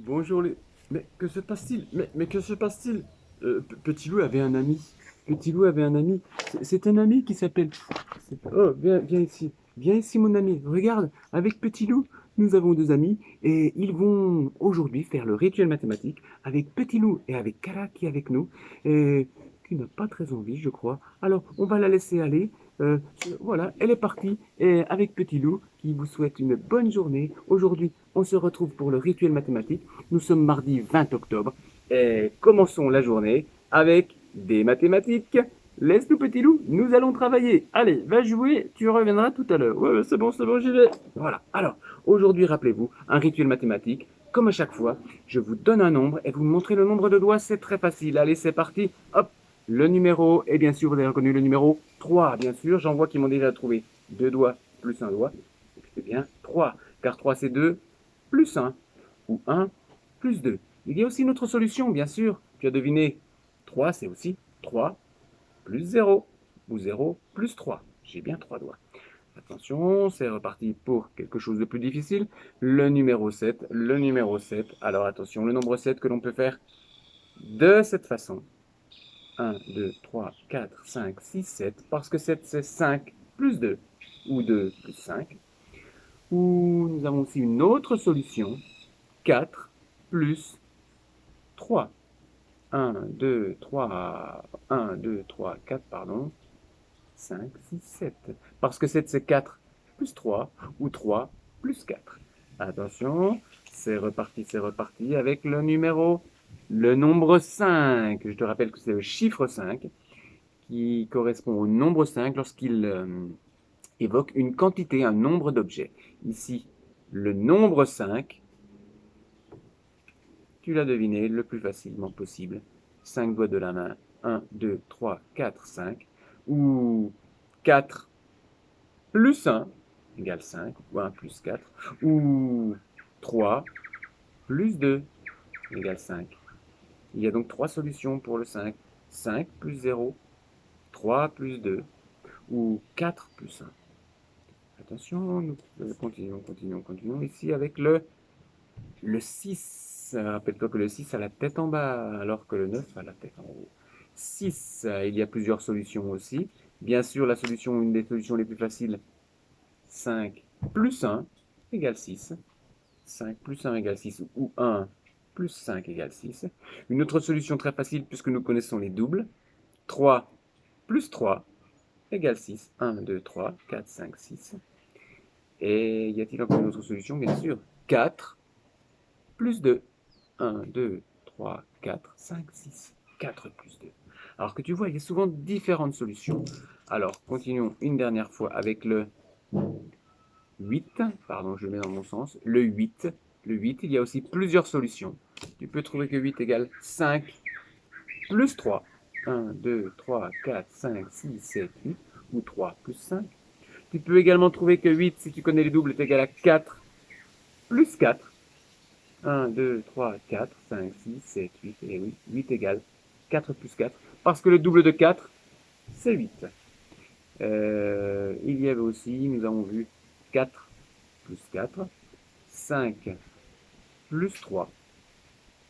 Bonjour les... Mais que se passe-t-il? Mais que se passe-t-il? Petit Loup avait un ami. Petit Loup avait un ami. C'est un ami qui s'appelle... Oh, viens ici. Viens ici, mon ami. Regarde, avec Petit Loup, nous avons deux amis et ils vont aujourd'hui faire le rituel mathématique avec Petit Loup et avec Kara qui est avec nous et qui n'a pas très envie, je crois. Alors, on va la laisser aller. Euh, voilà, elle est partie et avec Petit Loup qui vous souhaite une bonne journée. Aujourd'hui, on se retrouve pour le rituel mathématique. Nous sommes mardi 20 octobre et commençons la journée avec des mathématiques. Laisse-nous, petit loup, nous allons travailler. Allez, va jouer, tu reviendras tout à l'heure. Ouais, c'est bon, j'y vais. Voilà. Alors, aujourd'hui, rappelez-vous, un rituel mathématique. Comme à chaque fois, je vous donne un nombre et vous me montrez le nombre de doigts. C'est très facile. Allez, c'est parti. Hop, le numéro. Et bien sûr, vous avez reconnu le numéro 3. Bien sûr, j'en vois qui m'ont déjà trouvé deux doigts plus un doigt. C'est bien 3. Car 3, c'est 2 plus un. Ou un plus 2. Il y a aussi une autre solution, bien sûr. Tu as deviné. 3, c'est aussi 3 plus 0 ou 0 plus 3. J'ai bien 3 doigts. Attention, c'est reparti pour quelque chose de plus difficile. Le numéro 7, le numéro 7. Alors attention, le nombre 7 que l'on peut faire de cette façon. 1, 2, 3, 4, 5, 6, 7. Parce que 7, c'est 5 plus 2 ou 2 plus 5. Ou nous avons aussi une autre solution. 4 plus 3. 1, 2, 3, 1, 2, 3, 4, pardon. 5, 6, 7. Parce que 7, c'est 4 plus 3 ou 3 plus 4. Attention, c'est reparti avec le nombre 5. Je te rappelle que c'est le chiffre 5 qui correspond au nombre 5 lorsqu'il évoque une quantité, un nombre d'objets. Ici, le nombre 5, tu l'as deviné le plus facilement possible. 5 doigts de la main. 1, 2, 3, 4, 5. Ou 4 plus 1 égale 5, ou 1 plus 4, ou 3 plus 2 égale 5. Il y a donc trois solutions pour le 5. 5 plus 0, 3 plus 2, ou 4 plus 1. Attention, nous continuons ici avec le 6. Rappelle-toi que le 6 a la tête en bas, alors que le 9 a la tête en haut. 6, il y a plusieurs solutions aussi. Bien sûr, une des solutions les plus faciles, 5 plus 1 égale 6. 5 plus 1 égale 6 ou 1 plus 5 égale 6. Une autre solution très facile puisque nous connaissons les doubles. 3 plus 3 égale 6. 1, 2, 3, 4, 5, 6. Et y a-t-il encore une autre solution? Bien sûr. 4 plus 2. 1, 2, 3, 4, 5, 6. 4 plus 2. Alors que tu vois, il y a souvent différentes solutions. Alors, continuons une dernière fois avec le 8, pardon, je le mets dans mon sens, le 8. Le 8, il y a aussi plusieurs solutions. Tu peux trouver que 8 égale 5 plus 3. 1, 2, 3, 4, 5, 6, 7, 8. Ou 3 plus 5. Tu peux également trouver que 8, si tu connais les doubles, est égal à 4 plus 4. 1, 2, 3, 4, 5, 6, 7, 8. Et oui, 8 égale 4 plus 4. Parce que le double de 4, c'est 8. Il y avait aussi, nous avons vu 4 plus 4, 5 plus 3.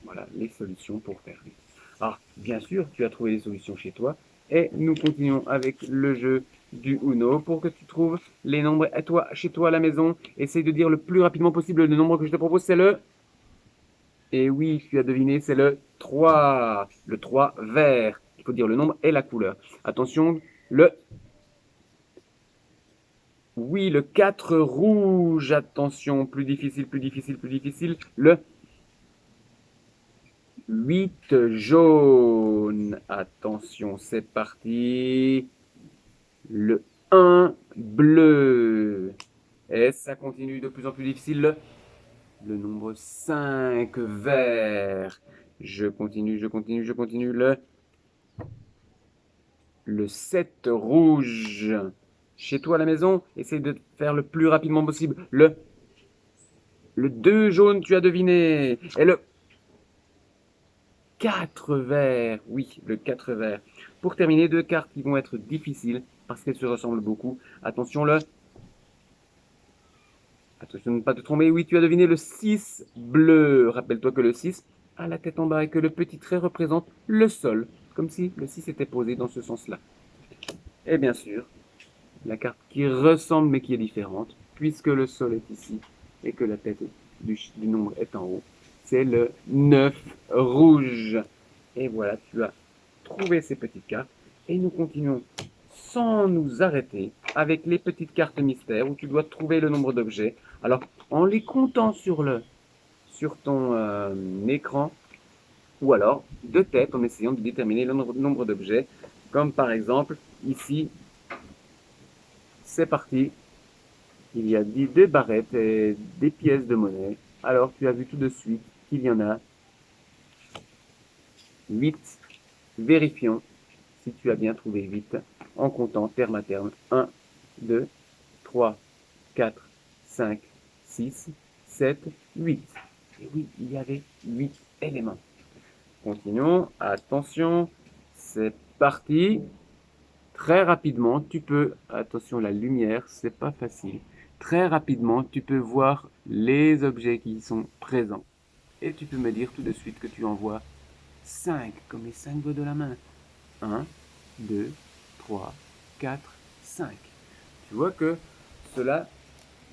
Voilà les solutions pour faire vite. Alors, bien sûr, tu as trouvé les solutions chez toi. Et nous continuons avec le jeu du Uno pour que tu trouves les nombres à toi, chez toi à la maison. Essaye de dire le plus rapidement possible le nombre que je te propose, c'est le... Et oui, tu as deviné, c'est le 3. Le 3 vert. Il faut dire le nombre et la couleur. Attention, le... Oui, le 4 rouge. Attention, plus difficile, plus difficile, plus difficile. Le 8 jaune. Attention, c'est parti. Le 1 bleu. Et ça continue de plus en plus difficile. Le nombre 5 vert. Je continue. Le 7 rouge. Chez toi à la maison, essaye de faire le plus rapidement possible. Le 2 jaune, tu as deviné. Et le 4 verts. Oui, le 4 verts. Pour terminer, deux cartes qui vont être difficiles parce qu'elles se ressemblent beaucoup. Attention, Attention de ne pas te tromper. Oui, tu as deviné le 6 bleu. Rappelle-toi que le 6 a la tête en bas et que le petit trait représente le sol. Comme si le 6 était posé dans ce sens-là. Et bien sûr, la carte qui ressemble mais qui est différente, puisque le sol est ici et que la tête du nombre est en haut, c'est le 9 rouge. Et voilà, tu as trouvé ces petites cartes. Et nous continuons sans nous arrêter avec les petites cartes mystères où tu dois trouver le nombre d'objets. Alors, en les comptant sur ton écran, ou alors de tête en essayant de déterminer le nombre d'objets, comme par exemple ici, c'est parti. Il y a des barrettes et des pièces de monnaie. Alors tu as vu tout de suite qu'il y en a 8. Vérifions si tu as bien trouvé 8 en comptant terme à terme. 1, 2, 3, 4, 5, 6, 7, 8. Et oui, il y avait 8 éléments. Continuons. Attention, c'est parti. Très rapidement, tu peux, attention la lumière, c'est pas facile. Très rapidement, tu peux voir les objets qui y sont présents. Et tu peux me dire tout de suite que tu en vois 5, comme les 5 doigts de la main. 1, 2, 3, 4, 5. Tu vois que cela,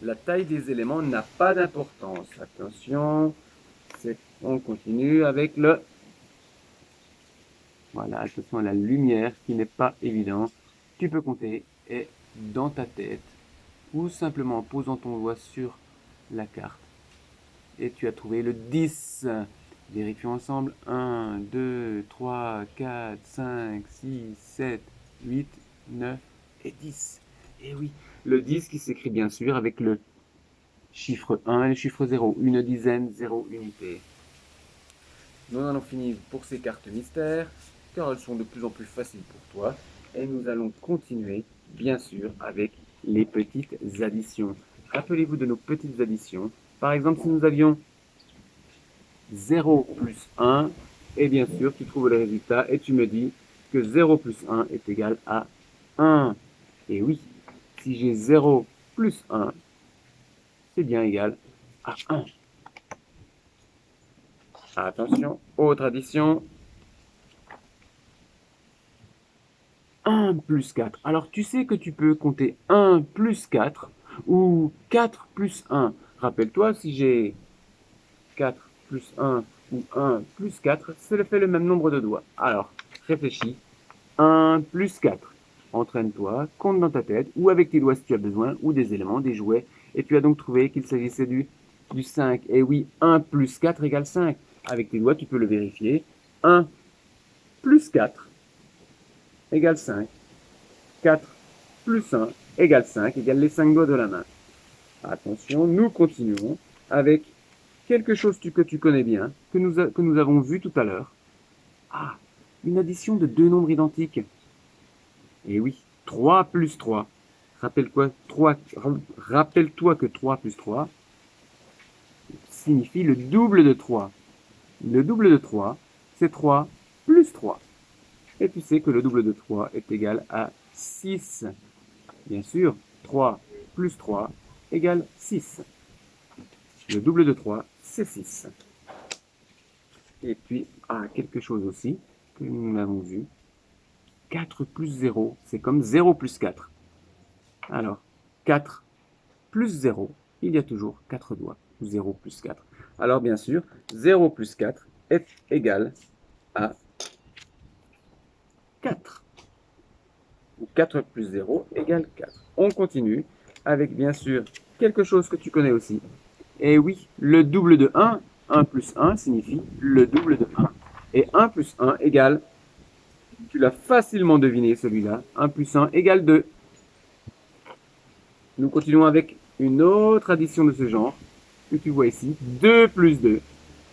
la taille des éléments n'a pas d'importance. Attention, on continue avec le... Voilà, attention à la lumière qui n'est pas évidente. Tu peux compter et dans ta tête ou simplement en posant ton doigt sur la carte. Et tu as trouvé le 10. Vérifions ensemble. 1, 2, 3, 4, 5, 6, 7, 8, 9 et 10. Et oui, le 10 qui s'écrit bien sûr avec le chiffre 1 et le chiffre 0. Une dizaine, 0 unité. Nous en avons fini pour ces cartes mystères, car elles sont de plus en plus faciles pour toi. Et nous allons continuer, bien sûr, avec les petites additions. Rappelez-vous de nos petites additions. Par exemple, si nous avions 0 plus 1, et bien sûr, tu trouves le résultat et tu me dis que 0 plus 1 est égal à 1. Et oui, si j'ai 0 plus 1, c'est bien égal à 1. Attention, autre addition. 1 plus 4. Alors, tu sais que tu peux compter 1 plus 4 ou 4 plus 1. Rappelle-toi, si j'ai 4 plus 1 ou 1 plus 4, ça fait le même nombre de doigts. Alors, réfléchis. 1 plus 4. Entraîne-toi, compte dans ta tête ou avec tes doigts si tu as besoin, ou des éléments, des jouets. Et tu as donc trouvé qu'il s'agissait du 5. Et oui, 1 plus 4 égale 5. Avec tes doigts, tu peux le vérifier. 1 plus 4 égale 5. 4 plus 1 égale 5, égale les 5 doigts de la main. Attention, nous continuons avec quelque chose que tu connais bien, que nous avons vu tout à l'heure. Ah, une addition de deux nombres identiques. Et oui, 3 plus 3. Rappelle-toi que 3 plus 3 signifie le double de 3. Le double de 3, c'est 3 plus 3. Et tu sais que le double de 3 est égal à 6. Bien sûr, 3 plus 3 égale 6. Le double de 3, c'est 6. Et puis, quelque chose aussi que nous avons vu. 4 plus 0, c'est comme 0 plus 4. Alors, 4 plus 0, il y a toujours 4 doigts. 0 plus 4. Alors, bien sûr, 0 plus 4 est égal à 4. Ou 4 plus 0 égale 4. On continue avec, bien sûr, quelque chose que tu connais aussi. Et oui, le double de 1, 1 plus 1 signifie le double de 1. Et 1 plus 1 égale, tu l'as facilement deviné celui-là, 1 plus 1 égale 2. Nous continuons avec une autre addition de ce genre, que tu vois ici, 2 plus 2.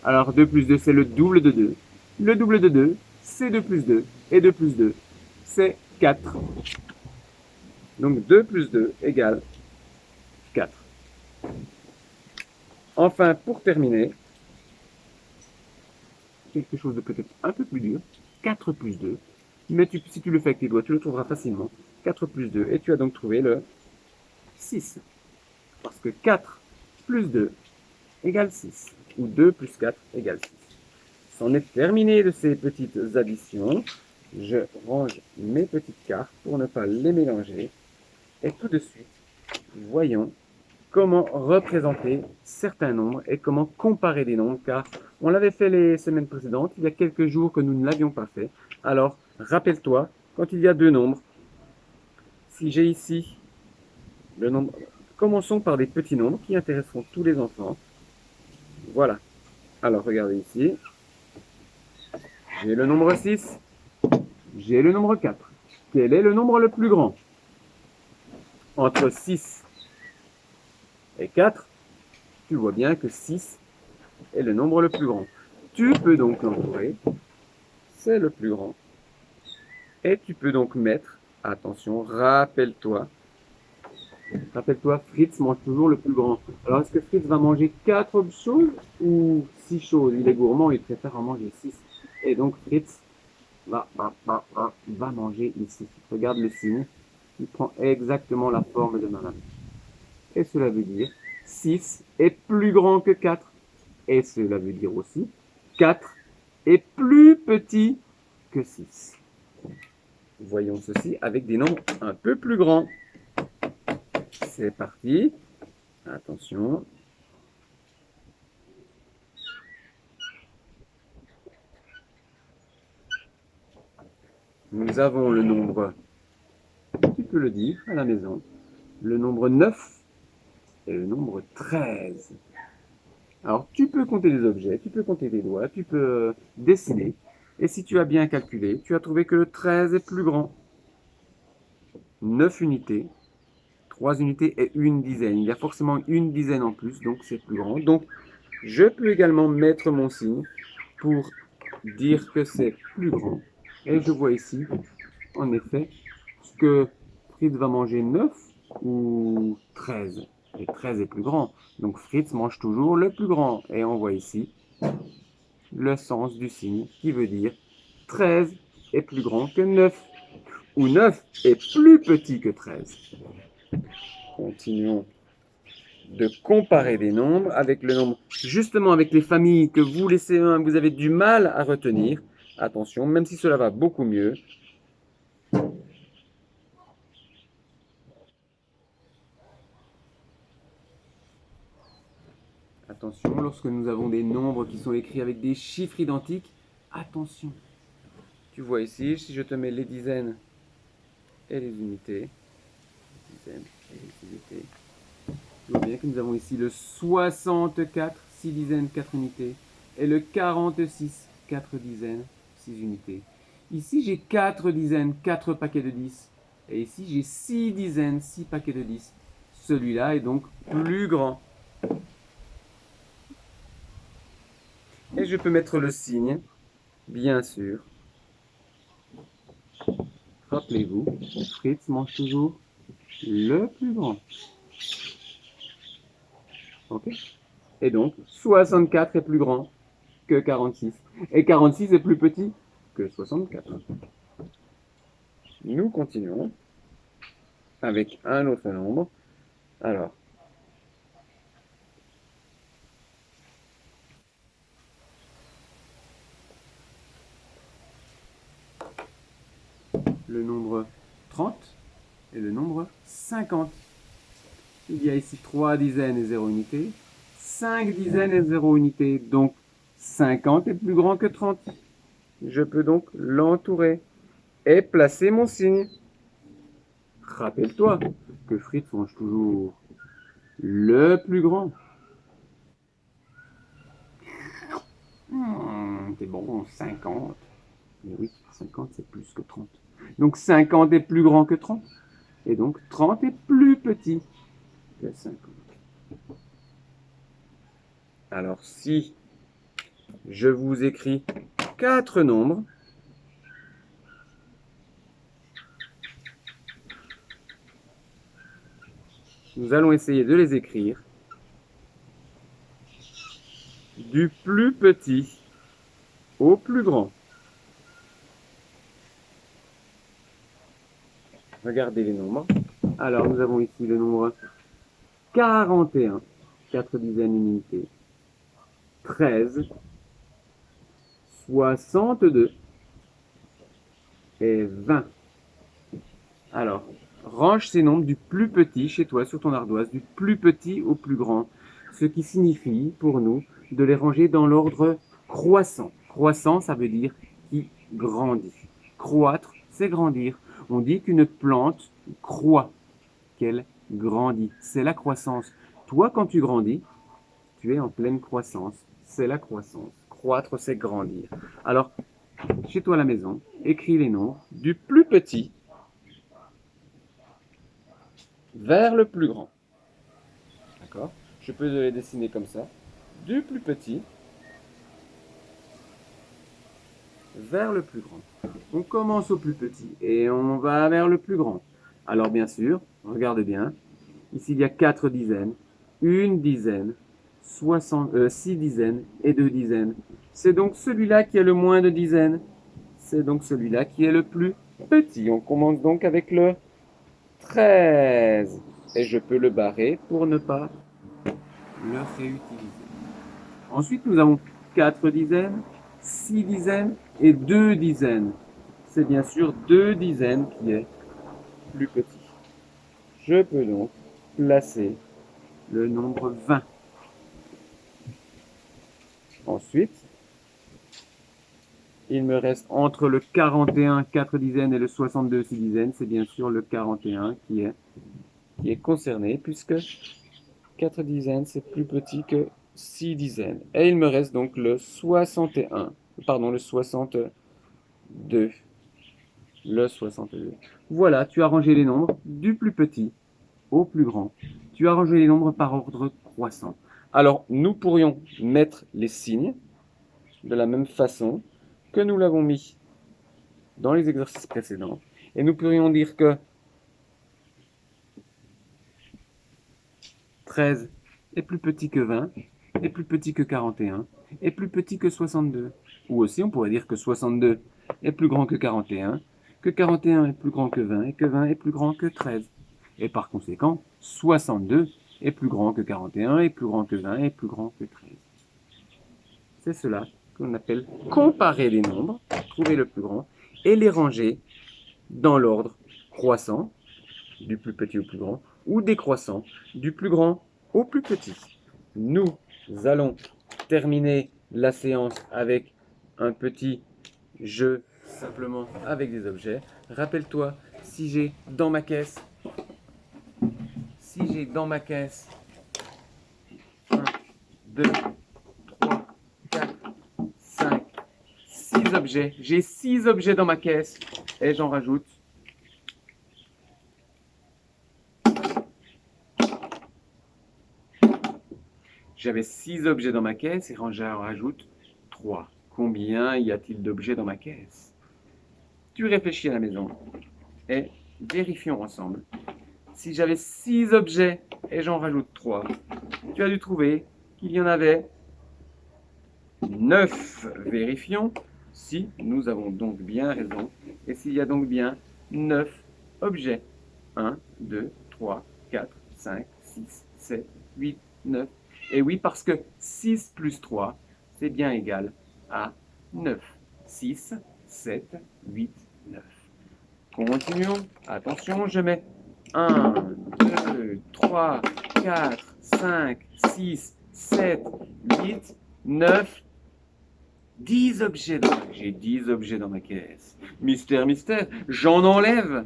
Alors 2 plus 2, c'est le double de 2. Le double de 2, c'est 2 plus 2. Et 2 plus 2, c'est 4. Donc 2 plus 2 égale 4. Enfin, pour terminer, quelque chose de peut-être un peu plus dur, 4 plus 2. Mais si tu le fais avec tes doigts, tu le trouveras facilement. 4 plus 2. Et tu as donc trouvé le 6. Parce que 4 plus 2 égale 6. Ou 2 plus 4 égale 6. C'en est terminé de ces petites additions. Je range mes petites cartes pour ne pas les mélanger. Et tout de suite, voyons comment représenter certains nombres et comment comparer des nombres, car on l'avait fait les semaines précédentes, il y a quelques jours que nous ne l'avions pas fait. Alors, rappelle-toi, quand il y a deux nombres, si j'ai ici le nombre, commençons par des petits nombres qui intéresseront tous les enfants. Voilà. Alors, regardez ici. J'ai le nombre 6, j'ai le nombre 4. Quel est le nombre le plus grand? Entre 6 et 4, tu vois bien que 6 est le nombre le plus grand. Tu peux donc l'entourer, c'est le plus grand. Et tu peux donc mettre, attention, rappelle-toi, Fritz mange toujours le plus grand. Alors est-ce que Fritz va manger 4 choses ou 6 choses? Il est gourmand, il préfère en manger 6. Et donc Fritz va manger ici. Regarde le signe, il prend exactement la forme de ma main. Et cela veut dire 6 est plus grand que 4. Et cela veut dire aussi 4 est plus petit que 6. Voyons ceci avec des nombres un peu plus grands. C'est parti. Attention. Nous avons le nombre, tu peux le dire à la maison, le nombre 9 et le nombre 13. Alors, tu peux compter des objets, tu peux compter des doigts, tu peux dessiner. Et si tu as bien calculé, tu as trouvé que le 13 est plus grand. 9 unités, 3 unités et une dizaine. Il y a forcément une dizaine en plus, donc c'est plus grand. Donc, je peux également mettre mon signe pour dire que c'est plus grand. Et je vois ici, en effet, que Fritz va manger 9 ou 13. Et 13 est plus grand. Donc Fritz mange toujours le plus grand. Et on voit ici le sens du signe qui veut dire 13 est plus grand que 9. Ou 9 est plus petit que 13. Continuons de comparer des nombres avec le nombre, justement avec les familles que vous, les CE1, vous avez du mal à retenir. Attention, même si cela va beaucoup mieux. Attention, lorsque nous avons des nombres qui sont écrits avec des chiffres identiques, attention. Tu vois ici, si je te mets les dizaines et les unités, dizaines et les unités, tu vois bien que nous avons ici le 64, 6 dizaines, 4 unités, et le 46, 4 dizaines, 6 unités. Ici, j'ai 4 dizaines, 4 paquets de 10, et ici, j'ai 6 dizaines, 6 paquets de 10. Celui-là est donc plus grand. Et je peux mettre le signe, bien sûr. Rappelez-vous, Fritz mange toujours le plus grand. Ok? Et donc, 64 est plus grand que 46. Et 46 est plus petit que 64. Nous continuons avec un autre nombre. Alors, le nombre 30 et le nombre 50. Il y a ici 3 dizaines et 0 unité, 5 dizaines et 0 unité. Donc, 50 est plus grand que 30. Je peux donc l'entourer et placer mon signe. Rappelle-toi que Fritz mange toujours le plus grand. C'est bon, 50. Mais oui, 50 c'est plus que 30. Donc 50 est plus grand que 30. Et donc 30 est plus petit que 50. Alors si je vous écris 4 nombres, nous allons essayer de les écrire du plus petit au plus grand. Regardez les nombres. Alors nous avons ici le nombre 41. 4 dizaines une unité. 13, 62 et 20. Alors, range ces nombres du plus petit chez toi sur ton ardoise, du plus petit au plus grand, ce qui signifie pour nous de les ranger dans l'ordre croissant. Croissant, ça veut dire qui grandit. Croître, c'est grandir. On dit qu'une plante croît, qu'elle grandit. C'est la croissance. Toi, quand tu grandis, tu es en pleine croissance. C'est la croissance. Croître, c'est grandir. Alors, chez toi à la maison, écris les nombres du plus petit vers le plus grand. D'accord? Je peux les dessiner comme ça. Du plus petit vers le plus grand. On commence au plus petit et on va vers le plus grand. Alors bien sûr, regarde bien. Ici, il y a 4 dizaines, une dizaine, 6 dizaines et 2 dizaines. C'est donc celui-là qui a le moins de dizaines. C'est donc celui-là qui est le plus petit. On commence donc avec le 13. Et je peux le barrer pour ne pas le réutiliser. Ensuite, nous avons 4 dizaines, 6 dizaines et 2 dizaines. C'est bien sûr 2 dizaines qui est plus petit. Je peux donc placer le nombre 20. Ensuite, il me reste entre le 41, 4 dizaines et le 62, 6 dizaines. C'est bien sûr le 41 qui est concerné puisque 4 dizaines, c'est plus petit que 6 dizaines. Et il me reste donc le 61, pardon, le 62. Le 62. Voilà, tu as rangé les nombres du plus petit au plus grand. Tu as rangé les nombres par ordre croissant. Alors, nous pourrions mettre les signes de la même façon que nous l'avons mis dans les exercices précédents. Et nous pourrions dire que 13 est plus petit que 20, est plus petit que 41, est plus petit que 62. Ou aussi, on pourrait dire que 62 est plus grand que 41 est plus grand que 20 et que 20 est plus grand que 13. Et par conséquent, 62 est plus grand que 41, est plus grand que 20 et plus grand que 13. C'est cela qu'on appelle comparer les nombres, trouver le plus grand, et les ranger dans l'ordre croissant, du plus petit au plus grand, ou décroissant, du plus grand au plus petit. Nous allons terminer la séance avec un petit jeu simplement avec des objets. Rappelle-toi, si j'ai dans ma caisse 1, 2, 3, 4, 5, 6 objets. J'ai 6 objets dans ma caisse et j'en rajoute. J'avais 6 objets dans ma caisse et j'en rajoute 3. Combien y a-t-il d'objets dans ma caisse? Tu réfléchis à la maison et vérifions ensemble. Si j'avais 6 objets et j'en rajoute 3, tu as dû trouver qu'il y en avait 9. Vérifions si nous avons donc bien raison et s'il y a donc bien 9 objets. 1, 2, 3, 4, 5, 6, 7, 8, 9. Et oui, parce que 6 plus 3, c'est bien égal à 9. 6, 7, 8, 9. Continuons. Attention, je mets 1, 2, 3, 4, 5, 6, 7, 8, 9, 10 objets. J'ai 10 objets dans ma caisse. Mystère, mystère, j'en enlève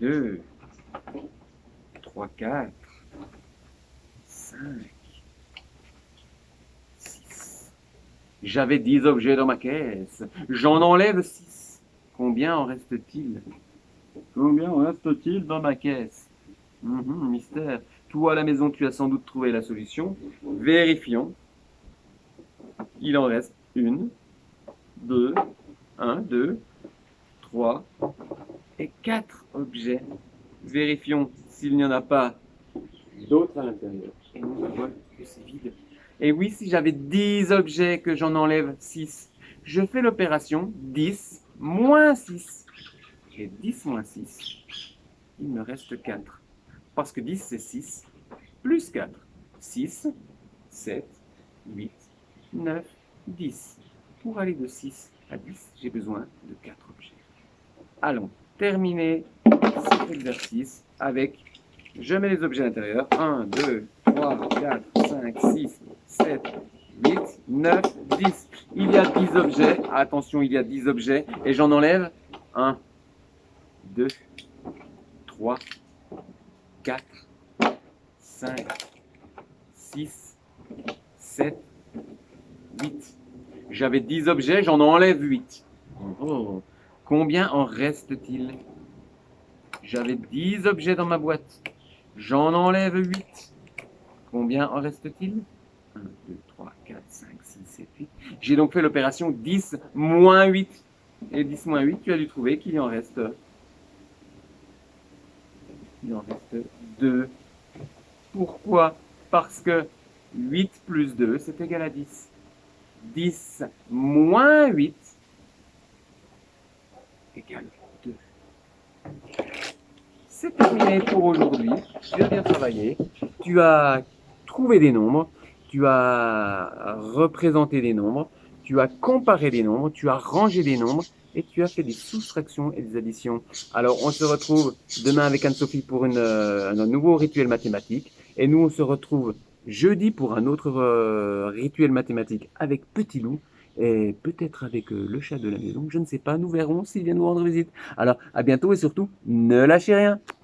2, 3, 4, 5, 6. J'avais 10 objets dans ma caisse. J'en enlève 6. Combien en reste-t-il? Combien en reste-t-il dans ma caisse? Mystère. Toi à la maison, tu as sans doute trouvé la solution. Vérifions. Il en reste 1, 2, 3 et 4 objets. Vérifions s'il n'y en a pas d'autres à l'intérieur. Et on voit que c'est vide. Et oui, si j'avais 10 objets que j'en enlève 6, je fais l'opération 10 moins 6. J'ai 10 moins 6. Il me reste 4. Parce que 10 c'est 6 plus 4. 6, 7, 8, 9, 10. Pour aller de 6 à 10, j'ai besoin de 4 objets. Allons terminer cet exercice avec, je mets les objets à l'intérieur, 1, 2, 3, 4, 5, 6, 7, 8, 9, 10. Il y a 10 objets, attention, il y a 10 objets, et j'en enlève 1, 2, 3, 4, 5, 6, 7, 8. J'avais 10 objets, j'en enlève 8. Oh. Combien en reste-t-il? J'avais 10 objets dans ma boîte. J'en enlève 8. Combien en reste-t-il? 1, 2, 3, 4, 5, 6, 7, 8. J'ai donc fait l'opération 10 moins 8. Et 10 moins 8, tu as dû trouver qu'il en reste... Il en reste 2. Pourquoi? Parce que 8 plus 2, c'est égal à 10. 10 moins 8 égale 2. C'est terminé pour aujourd'hui. Tu as bien travaillé. Tu as trouvé des nombres. Tu as représenté des nombres. Tu as comparé des nombres. Tu as rangé des nombres. Et tu as fait des soustractions et des additions. Alors, on se retrouve demain avec Anne-Sophie pour un nouveau rituel mathématique. Et nous, on se retrouve jeudi pour un autre rituel mathématique avec Petit Loup. Et peut-être avec le chat de la maison. Je ne sais pas. Nous verrons s'il vient nous rendre visite. Alors, à bientôt et surtout, ne lâchez rien.